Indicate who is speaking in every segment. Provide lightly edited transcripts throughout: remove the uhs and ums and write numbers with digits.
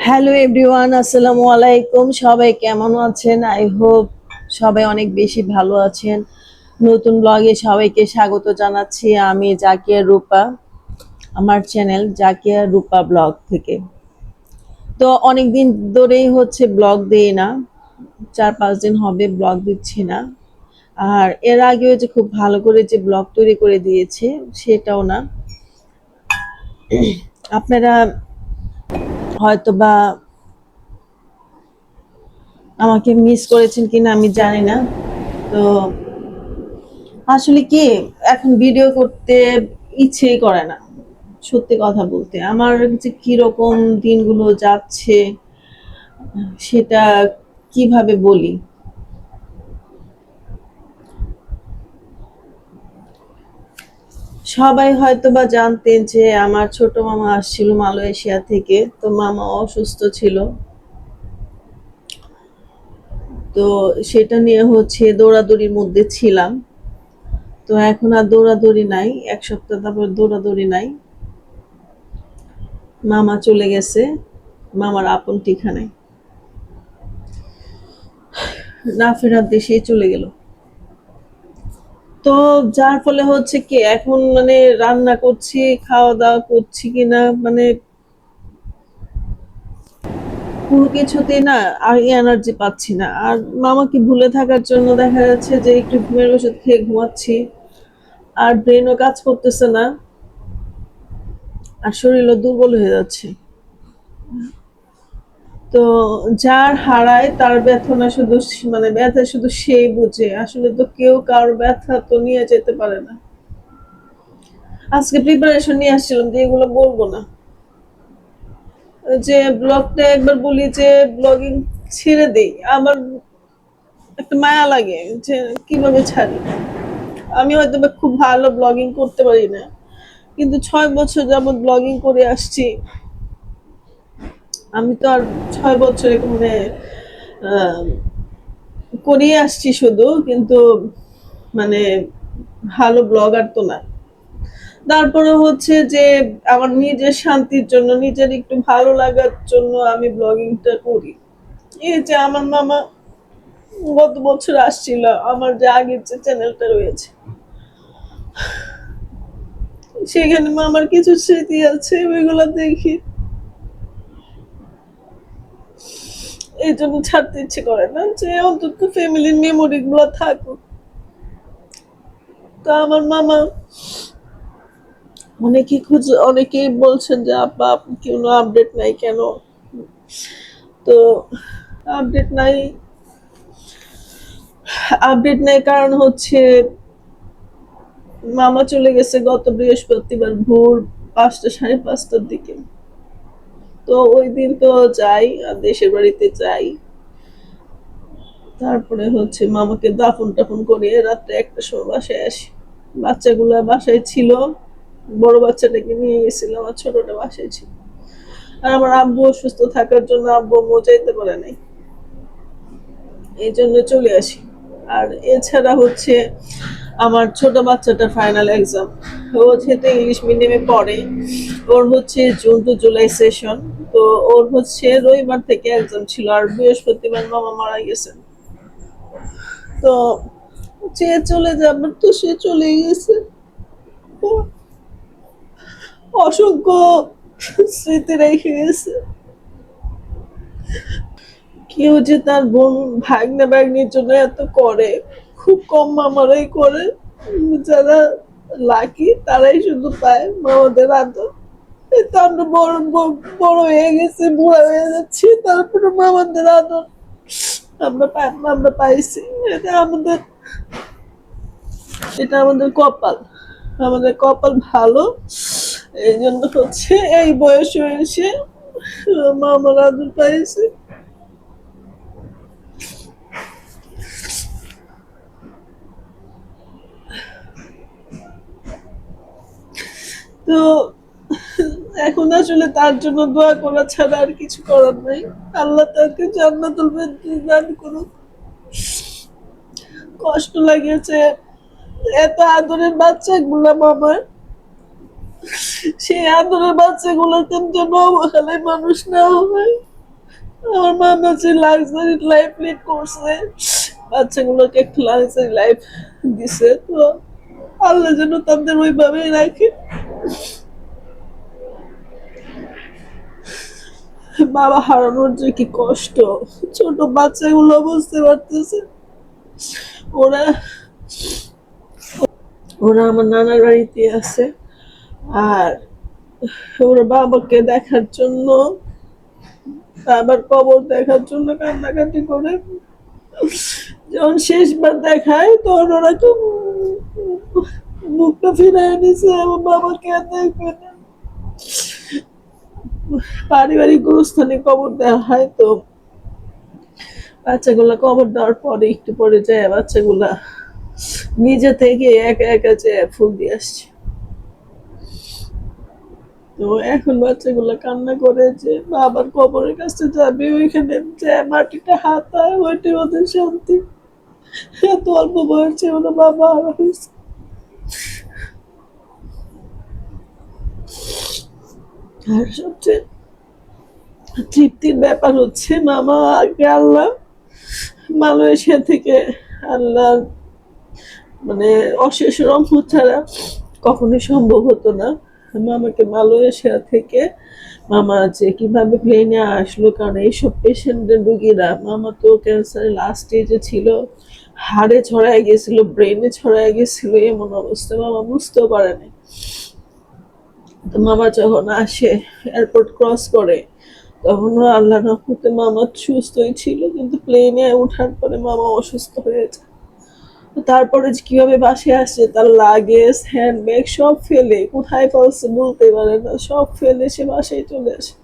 Speaker 1: Hello everyone, আসসালামু আলাইকুম। সবাই কেমন আছেন? আই হোপ সবাই অনেক বেশি ভালো আছেন। নতুন ব্লগে সবাইকে স্বাগত জানাচ্ছি। আমি জাকিয়া রূপা, আমার চ্যানেল জাকিয়া রূপা ব্লগ থেকে। তো অনেক দিন ধরেই হচ্ছে ব্লগ দেই না, 4-5 দিন হবে ব্লগ দিচ্ছি না। আর এর আগেও যে খুব ভালো করে যে ব্লগ তৈরি করে দিয়েছে সেটাও না। আপনারা হয়তোবা আমাকে মিস করেছেন কিনা আমি জানি না। তো আসলে কি, এখন ভিডিও করতে ইচ্ছেই করে না। সত্যি কথা বলতে আমার যে কিরকম দিনগুলো যাচ্ছে সেটা কিভাবে বলি। সবাই হয়তোবা জানতেন যে আমার ছোট মামা আসছিল মালয়েশিয়া থেকে। তো মামা অসুস্থ ছিল, তো সেটা নিয়ে হচ্ছে দৌড়াদৌড়ির মধ্যে ছিলাম। তো এখন আর দৌড়াদৌড়ি নাই, এক সপ্তাহ তারপর দৌড়াদৌড়ি নাই। মামা চলে গেছে মামার আপন ঠিকানায়, না ফেরার দেশেই চলে গেল। তো যার ফলে হচ্ছে কি, এখন মানে রান্না করছি, খাওয়া দাওয়া করছি কিনা মানে কোনো কিছুতেই না আর এনার্জি পাচ্ছি না। আর মামাকে ভুলে থাকার জন্য দেখা যাচ্ছে যে একটু ঘুমের ওষুধ খেয়ে ঘুমাচ্ছি, আর ব্রেনও কাজ করতেছে না, আর শরীরও দুর্বল হয়ে যাচ্ছে। তো যার হারায় তার ব্যথা শুধু, মানে ব্যথা শুধু সেই বুঝে। আসলে তো কেউ কারোর ব্যথা তো নিয়ে যেতে পারে না। আজকে প্রিপারেশন নিয়ে আসছিলাম যে এগুলো বলবো না, যে ব্লগটা একবার বলি যে ব্লগিং ছেড়ে দেই। আমার একটা মায়া লাগে যে কিভাবে ছাড়ি। আমি হয়তো বা খুব ভালো ব্লগিং করতে পারি না, কিন্তু 6 বছর যাবত ব্লগিং করে আসছি। আমি তো আর 6 বছরে মানে আহ, করিয়ে আসছি শুধু, কিন্তু মানে ভালো ব্লগার তো না। তারপরে হচ্ছে যে আমার নিজের শান্তির জন্য, নিজের একটু ভালো লাগার জন্য আমি ব্লগিংটা করি। এই যে আমার মামা গত বছর আসছিল, আমার যে আগের যে চ্যানেলটা রয়েছে সেখানে মামার কিছু স্মৃতি আছে, ওইগুলো দেখি, এই জন্য ছাড়তে ইচ্ছে করে না, যে অন্তত ফ্যামিলির মেমোরি গুলো থাকুক। তো আমার মামা অনেকেই বলছেন যে আপা আপনি কোনো আপডেট নাই কেন। তো আপডেট নাই, আপডেট নাই কারণ হচ্ছে মামা চলে গেছে গত বৃহস্পতিবার ভোর 5টা 5:30টার দিকে। তো ওই দিন তো যাই, দেশের বাড়িতে যাই। তারপরে হচ্ছে মামাকে দাফন টাফন করিয়ে রাত্রে 1টার সময় বাসায় আসি। বাচ্চাগুলা বাসায় ছিল, বড় বাচ্চাটাকে নিয়ে গেছিলাম, আর ছোটটা বাসায় ছিল। আর আমার আব্বু অসুস্থ থাকার জন্য আব্বু যাইতে পারে নাই, এই জন্য চলে আসি। আর এছাড়া হচ্ছে আমার ছোট বাচ্চাটার ফাইনাল এক্সাম, ও যেহেতু ইংলিশ মিডিয়ামে পড়ে, ওর হচ্ছে জুন টু জুলাই সেশন। তো ওর হচ্ছে রবিবার থেকে এক্সাম ছিল, আর বৃহস্পতিবার মামা মারা গেছেন। তো যে চলে যাবার তো সে চলে গেছে। ও অসংখ্য স্মৃতি রেখে গেছে। কেউ যে তার বোন ভাগ্নে ভাগ্নির জন্য এত করে, খুব কম মামারাই করে। যারা লাকি তারাই শুধু পায় মামাদের আদর। এই তো আমরা বড় হয়ে গেছি, বুড়া হয়ে যাচ্ছি, তারপরে মামাদের আদর আমরা পাইছি। এটা আমাদের, এটা আমাদের কপাল, আমাদের কপাল ভালো। এই জন্য হচ্ছে এই বয়সে এসে মামার আদর পাইছি। তো এখন আসলে তার জন্য দোয়া করা ছাড়া আর কিছু করার নাই। আল্লাহ তাকে জান্নাতুল ফেরদৌস দান করুন। কষ্ট লাগিয়েছে, এত আদরের বাচ্চাগুলা মামার, সেই আদরের বাচ্চাগুলোকে যেন অবহেলায় মানুষ না হয়। আমার মামা যে লাক্সারি লাইফ লিড করছে, বাচ্চাগুলোকে একটু লাক্সারি লাইফ দিছে, তো আল্লাহ যেন তাদের ওইভাবেই রাখে। বাবা হারানোর যে কি কষ্ট, ছোট বাচ্চাগুলো বুঝতে পারতেছে। ওরা ওরা আমার নানার বাড়িতে আছে, আর ওর বাবাকে দেখার জন্য, বাবার কবর দেখার জন্য কান্নাকাটি করে। যখন শেষবার দেখায় তখন ওরা তো মুখটা ফিরাই নিছে, আমার বাবাকে আর দেখবে না। পারিবারিক গোরস্থানে কবর দেওয়া হয়, তো বাচ্চাগুলা কবর দেওয়ার পরে একটু পরে যায় বাচ্চাগুলা নিজে থেকে একা একা যে ফুল দিয়ে আসছে। তো এখন বাচ্চাগুলা কান্না করে যে বাবার কবরের কাছে যাবে, ওইখানে যে মাটিটা হাতায়, ওইটাই ওদের শান্তি। এত অল্প বয়সে ওরা বাবা হারা হয়েছে। আর সবচেয়ে তৃপ্তির ব্যাপার হচ্ছে মামা আগে আল্লাহ মালয়েশিয়া থেকে, আল্লাহ মানে অশেষ রহমত ছাড়া কখনোই সম্ভব হতো না মামাকে মালয়েশিয়া থেকে মামা যে কিভাবে প্লেনে আসলো, কারণ এইসব পেশেন্টের রুগীরা, মামা তো ক্যান্সারের লাস্ট স্টেজে ছিল, হাড়ে ছড়ায় গেছিল, ব্রেনে ছড়ায় গেছিল, এমন অবস্থা মামা বুঝতেও পারেনি। তো মামা যখন আসে, এয়ারপোর্ট ক্রস করে, তখনও আল্লাহ রহমতে মামা সুস্থই ছিল, কিন্তু প্লেনে ওঠার পরে মামা অসুস্থ হয়ে যায়। তারপরে যে কিভাবে বাসে আসে, তার লাগেজ হ্যান্ডব্যাগ সব ফেলে, কোথায় পৌঁছে বলতে পারে না, সব ফেলে সে বাসায় চলে আসে।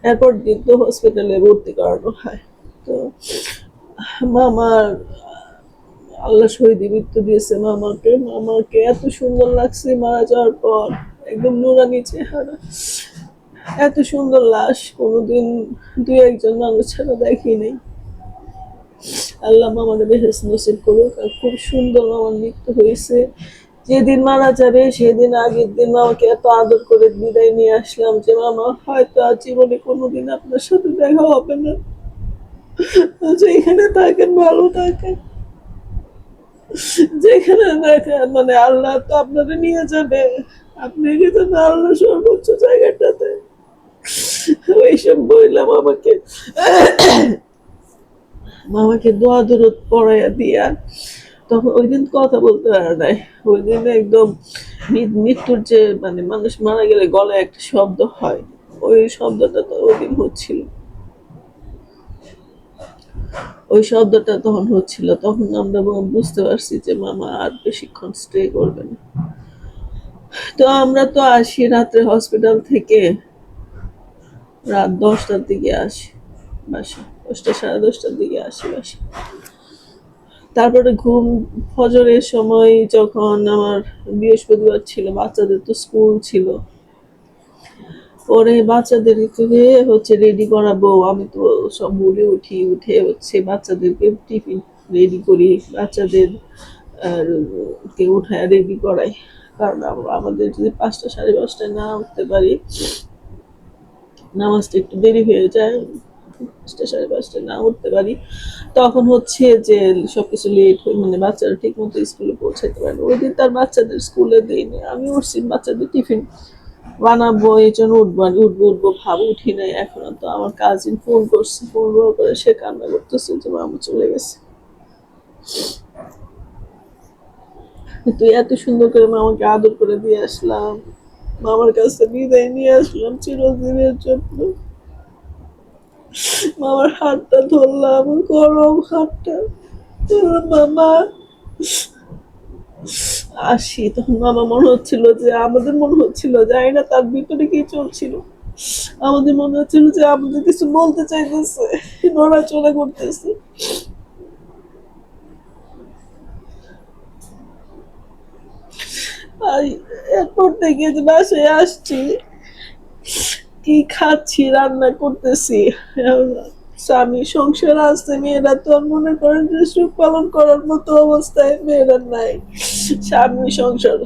Speaker 1: এরপর দিন তো হসপিটালে ভর্তি করানো হয়। তো মামার আল্লাহ শহীদ মৃত্যু দিয়েছে মামাকে। মামাকে এত সুন্দর লাগছে মারা যাওয়ার পর, একদম নুরানি চেহারা, এত সুন্দর লাশ কোনোদিন দুই একজন মানুষ ছাড়া দেখি নেই। আল্লাহ আমাদের বেহেস নসিব করুক। আর খুব সুন্দর আমার মৃত্যু হয়েছে। যেদিন মারা যাবে সেদিন আগের দিন মামাকে এত আদর করে বিদায় নিয়ে আসলাম যে মামা হয়তো আর জীবনে কোনোদিন আপনার সাথে দেখা হবে না, যেখানে থাকেন ভালো থাকেন, যেখানে দেখেন মানে আল্লাহ তো আপনাকে নিয়ে যাবে, আপনি কিন্তু না আল্লাহ সর্বোচ্চ জায়গাটাতে। ওইসব বললাম আমাকে, মামাকে দোয়া দূরত পড়াইয়া দিয়া, তখন ওই দিন কথা বলতে পারে নাই। ওই দিন একদম মৃত্যুর যে মানে মানুষ মারা গেলে গলায় একটা শব্দ হয়, ওই শব্দটা তো ওই দিন হচ্ছিল, ওই শব্দটা তখন হচ্ছিল। তখন আমরা বুঝতে পারছি যে মামা আর বেশিক্ষণ স্টে করবে না। তো আমরা তো আসি রাত্রে হসপিটাল থেকে, রাত 10টার দিকে আসি বাসা, 10টা সাড়ে 10টার দিকে আসি বাসা। তারপরে ঘুম, ফজরের সময় যখন আমার বৃহস্পতিবার ছিল, বাচ্চাদের তো স্কুল ছিল, পরে বাচ্চাদেরকে হচ্ছে রেডি করাবো। আমি তো সব বলে উঠি, উঠে হচ্ছে বাচ্চাদেরকে টিফিন রেডি করি, বাচ্চাদের কে উঠায় রেডি করাই। কারণ আমাদের যদি 5টা সাড়ে 5টায় না উঠতে পারি, নামাজটা একটু দেরি হয়ে যায়, 5টা সাড়ে 5টায় না উঠতে পারি, তখন হচ্ছে যে সবকিছু লেট হয়ে মানে বাচ্চারা ঠিক মতো স্কুলে পৌঁছাতে পারে না। ওই দিন তার বাচ্চাদের স্কুলে দিইনি, আমি উঠছি বাচ্চাদের টিফিন বানাবো, এই জন্য উঠবো উঠবো উঠবো ভাব, উঠি নাই। এখন তো আমার কাজিন ফোন করছে, ফোন করে সে কান্না করতেছে যে মামা চলে গেছে। তুই এত সুন্দর করে মামাকে আদর করে দিয়ে আসলাম, মামার কাছে বিদায় নিয়ে আসলাম চিরদিনের জন্য। মামার হাতটা ধরলাম, গরম হাতটা ধরলাম, মামা আসি। তখন মামা মনে হচ্ছিল যে, আমাদের মনে হচ্ছিল, জানি না তার ভিতরে কি চলছিল, আমাদের মনে হচ্ছিল যে আমাদের কিছু বলতে চাইতেছে, নড়াচড়া করতেছে। আর এরপর থেকে যে বাসায় আসছি, কি খাচ্ছি, রান্না করতেছি, স্বামী সংসার আছে, মেয়েরা তো মনে করেন যে সুখ পালন করার মতো অবস্থায় মেয়েরা নাই। স্বামী সংসার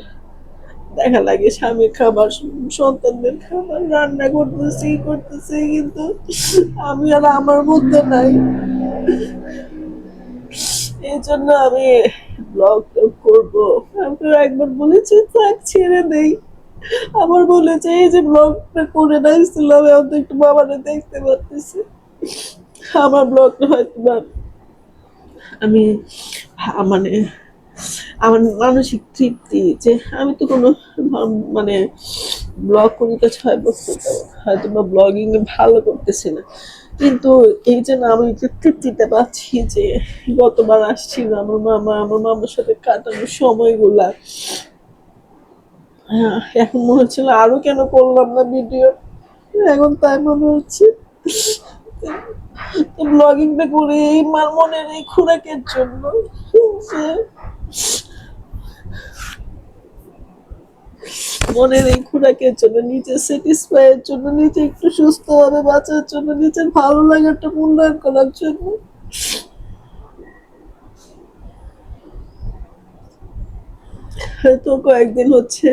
Speaker 1: দেখা লাগে, স্বামীর খাবার সন্তানদের খাবার রান্না করতেছি কিন্তু আমি আর আমার মধ্যে নাই। এই জন্য আমি ব্লগ করবো। আপনারা একবার বলেছে থাক ছেড়ে দেই, আবার বলেছে এই যে ব্লগটা করে রাখছিলাম এখন তো একটু বাবারে দেখতে পারতেছি। আমার ব্লগটা হয়তো বা আমি মানে আমার মানসিক তৃপ্তি যে আমি তো কোনো মানে ব্লগ করি তো 6 বছর হয়তো বা ব্লগিং ভালো করতেছি না, কিন্তু এই যে না আমি যে তৃপ্তিটা পাচ্ছি যে গতবার আসছিল আমার মামার সাথে কাটানোর সময়গুলা, হ্যাঁ, এখন মনে হচ্ছিল আরো কেন করলাম না ভিডিও। এখন তাই মনে হচ্ছে ব্লগিংটা করে এই মার মনের এই খোরাকের জন্য যে মনের এই খোরাকের জন্য নিজের স্যাটিসফাইয়ের জন্য নিজে একটু সুস্থ ভাবে বাঁচার জন্য নিজের ভালো লাগাটা মূল্যায়ন করার জন্য হয়তো কয়েকদিন হচ্ছে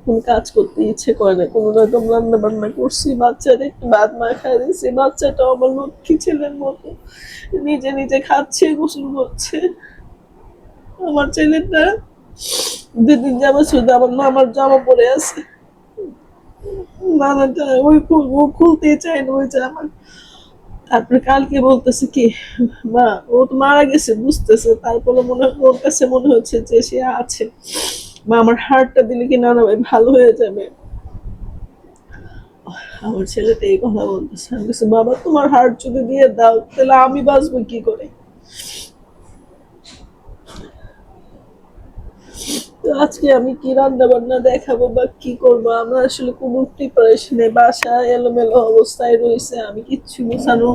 Speaker 1: কোন কাজ করতে ইচ্ছে করে না, কোনো রকম রান্না বান্না করছি, বাচ্চাটা একটু ভাত মা খাই দিয়েছি, বাচ্চাটা আমার লক্ষ্মী ছেলের মতো নিজে নিজে খাচ্ছে, গোসল করছে। আমার ছেলেটা 2 দিন যাবো শুধু আমার মামার জামা পরে আছে, নানাটা ওই খুলতেই চায় না ওই জামা। তারপরে কালকে বলতেছে কি মা ও তো মারা গেছে বুঝতেছে, তারপরে ওর কাছে মনে হচ্ছে যে সে আছে, মা আমার হার্টটা দিলে কি নানা ভাই ভালো হয়ে যাবে। আমার ছেলেটা এই কথা বলতেছে, আমি বলছি বাবা তোমার হার্ট যদি দিয়ে দাও তাহলে আমি বাঁচবো কি করে। তো আজকে আমি কি রান্না বান্না দেখাবো বা কি করবো, আমরা আসলে কোনো প্রিপারেশন নেই, বাসা এলোমেলো অবস্থায় রয়েছে, আমি কিচ্ছু গোছানো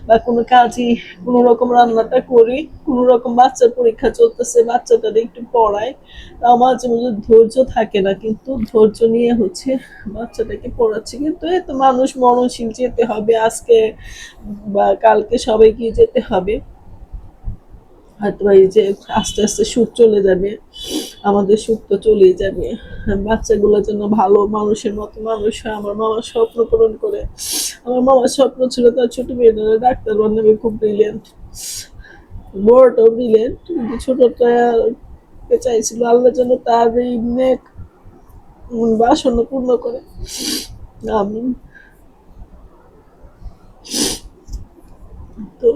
Speaker 1: বা কোনো কাজই কোনো রকম রান্নাটা করি, কোনো রকম বাচ্চার পরীক্ষা চলতেছে বাচ্চাটাকে একটু পড়াই, তাও মাঝে মাঝে ধৈর্য থাকে না, কিন্তু ধৈর্য নিয়ে হচ্ছে বাচ্চাটাকে পড়াচ্ছি। কিন্তু এই তো মানুষ মরণশীল, যেতে হবে আজকে বা কালকে সবাইকে যেতে হবে, হয়তো এই যে আস্তে আস্তে সুখ চলে যাবে, আমাদের সুখ তো চলেই যাবে, বাচ্চাগুলোর জন্য ভালো মানুষের মতো মানুষ হয়, আমার মামার স্বপ্ন পূরণ করে। আমার মামার স্বপ্ন ছিল তার ছোট মেয়েটা ডাক্তার বানাবে, খুব ব্রিলিয়েন্ট, বড়টাও ব্রিলিয়েন্ট, কিন্তু ছোটটা চাইছিল আল্লাহ যেন তার এই নেক বাসনা পূর্ণ করে। আমি তো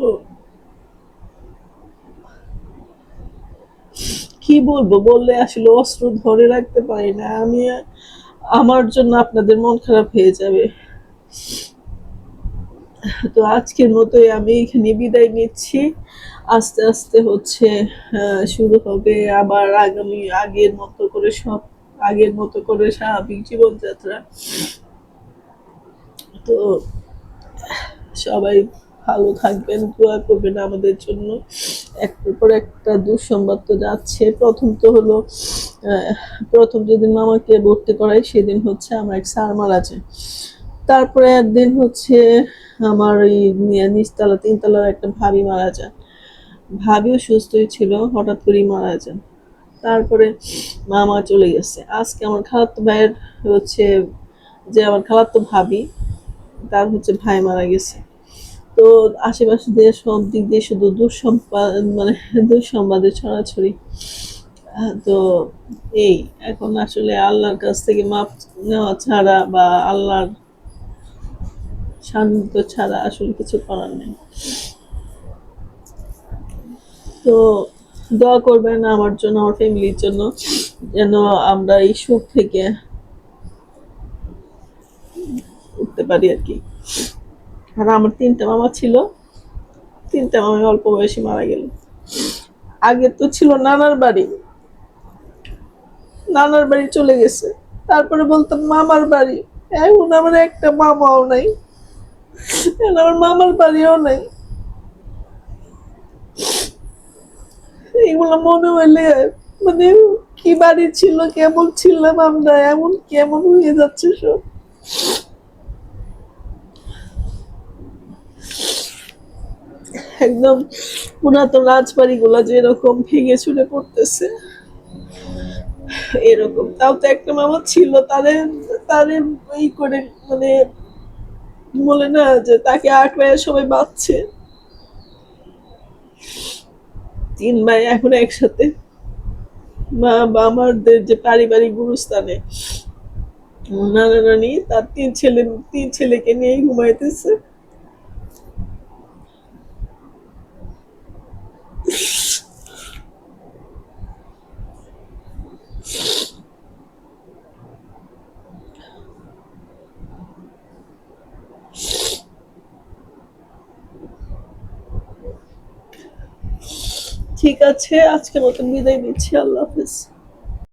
Speaker 1: কি বলবো, বললে আসলে অস্ত্র ধরে রাখতে পারি না আমি, আমার জন্য আপনাদের মন খারাপ হয়ে যাবে। তো আজকের মতোই আমি এখানে বিদায় নিচ্ছি, আস্তে আস্তে হচ্ছে শুরু হবে আবার আগামী আগের মতো করে স্বাভাবিক জীবনযাত্রা। তো সবাই ভালো থাকবেন, দোয়া করবেন আমাদের জন্য। একটার পর একটা দুঃসংবাদ তো যাচ্ছে, প্রথম তো হলো প্রথম যেদিন মামাকে ভর্তি করাই সেদিন হচ্ছে আমার এক স্যার মারা যায়, তারপরে একদিন হচ্ছে আমার এই নিচতলা 3 তলার একটা ভাবি মারা যান, ভাবিও সুস্থই ছিল, হঠাৎ করেই মারা যান। তারপরে মামা চলে গেছে, আজকে আমার খালাতো ভাইয়ের হচ্ছে যে আমার খালাতো ভাবি তার হচ্ছে ভাই মারা গেছে। তো আশেপাশে দিয়ে সব দিক দিয়ে শুধু মানে দুঃসংবাদের ছড়াছড়ি। তো এই এখন আসলে আল্লাহর কাছ থেকে মাপ নেওয়া ছাড়া বা আল্লাহর সান্নিধ্য ছাড়া আসলে কিছু করার নেই। তো দোয়া করবেন আমার জন্য, আমার ফ্যামিলির জন্য, যেন আমরা এই সুখ থেকে উঠতে পারি আর কি। আর আমার 3টা মামা ছিল, 3টা মামা অল্প বয়সে মারা গেল। আগে তো ছিল নানার বাড়ি, নানার বাড়ি চলে গেছে, তারপরে বলতাম মামার বাড়ি, এখন আমার একটা মামাও নাই, এখন আমার মামার বাড়িও নাই। এগুলো মনে হইলে মানে কি বাড়ি ছিল, কেমন ছিলাম আমরা, এমন কেমন হয়ে যাচ্ছে সব। একদম পুরাতন রাজবাড়ি গুলা যেরকম ভেঙে চুরে পড়তেছে, এরকম। তাও তো একটা মামা ছিল, তারে তারে ই করে মানে বলে না যে তাকে আঁকড়ায় সবাই বাঁচছে। 3 ভাই এখন একসাথে। মা বা আমাদের যে পারিবারিক গুরুস্থানে নানা নানি তার 3 ছেলে, 3 ছেলেকে নিয়েই ঘুমাইতেছে। ঠিক আছে, আজকের মতন বিদায় নিচ্ছি। আল্লাহ হাফেজ।